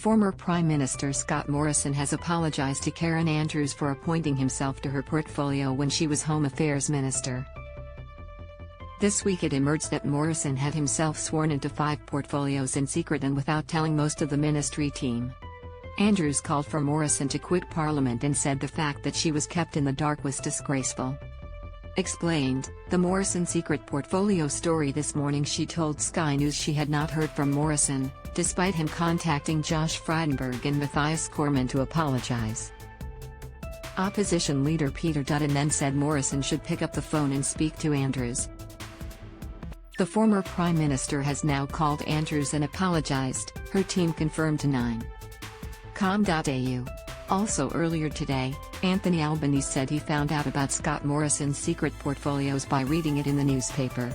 Former Prime Minister Scott Morrison has apologized to Andrews for appointing himself to her portfolio when she was Home Affairs Minister. This week it emerged that Morrison had himself sworn into 5 portfolios in secret and without telling most of the ministry team. Andrews called for Morrison to quit Parliament and said the fact that she was kept in the dark was disgraceful. Explained, the Morrison secret portfolio story this morning. She told Sky News she had not heard from Morrison, despite him contacting Josh Frydenberg and Matthias Cormann to apologize. Opposition leader Peter Dutton then said Morrison should pick up the phone and speak to Andrews. The former Prime Minister has now called Andrews and apologized, her team confirmed to 9.com.au. Also earlier today, Anthony Albanese said he found out about Scott Morrison's secret portfolios by reading it in the newspaper.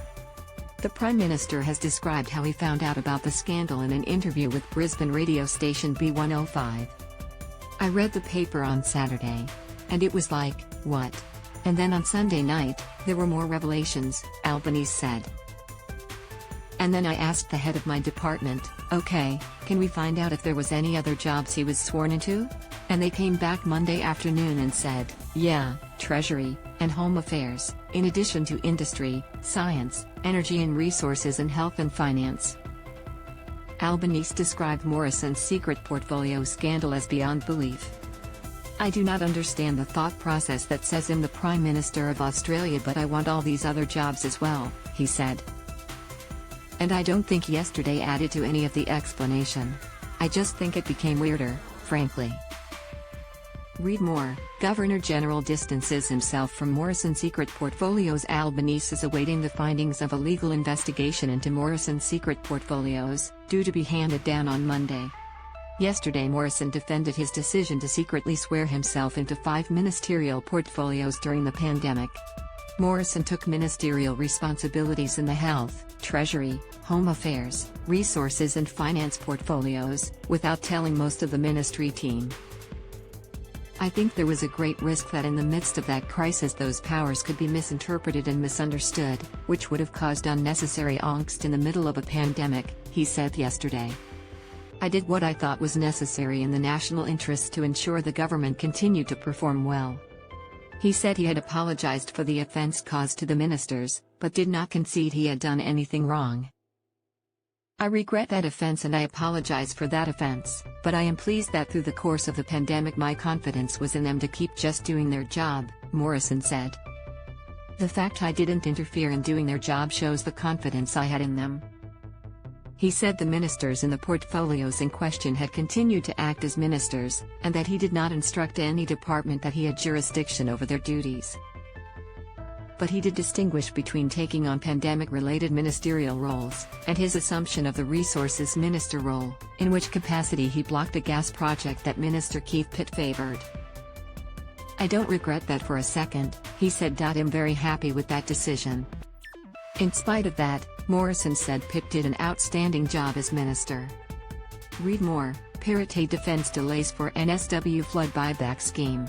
The Prime Minister has described how he found out about the scandal in an interview with Brisbane radio station B105. "I read the paper on Saturday. And it was like, what? And then on Sunday night, there were more revelations," Albanese said. "And then I asked the head of my department, okay, can we find out if there was any other jobs he was sworn into? And they came back Monday afternoon and said, yeah, Treasury, and Home Affairs, in addition to Industry, Science, Energy and Resources and Health and Finance." Albanese described Morrison's secret portfolio scandal as beyond belief. "I do not understand the thought process that says I'm the Prime Minister of Australia but I want all these other jobs as well," he said. "And I don't think yesterday added to any of the explanation. I just think it became weirder, frankly." Read more. Governor-General distances himself from Morrison's secret portfolios. Albanese is awaiting the findings of a legal investigation into Morrison's secret portfolios, due to be handed down on Monday. Yesterday Morrison defended his decision to secretly swear himself into 5 ministerial portfolios during the pandemic. Morrison took ministerial responsibilities in the Health, Treasury, Home Affairs, Resources and Finance portfolios, without telling most of the ministry team. "I think there was a great risk that in the midst of that crisis those powers could be misinterpreted and misunderstood, which would have caused unnecessary angst in the middle of a pandemic," he said yesterday. "I did what I thought was necessary in the national interest to ensure the government continued to perform well." He said he had apologized for the offense caused to the ministers, but did not concede he had done anything wrong. "I regret that offense and I apologize for that offense, but I am pleased that through the course of the pandemic my confidence was in them to keep just doing their job," Morrison said. "The fact I didn't interfere in doing their job shows the confidence I had in them." He said the ministers in the portfolios in question had continued to act as ministers, and that he did not instruct any department that he had jurisdiction over their duties. But he did distinguish between taking on pandemic-related ministerial roles, and his assumption of the Resources Minister role, in which capacity he blocked a gas project that Minister Keith Pitt favored. "I don't regret that for a second," he said. "I'm very happy with that decision." In spite of that, Morrison said Pitt did an outstanding job as minister. Read more. Parity defends delays for NSW flood buyback scheme.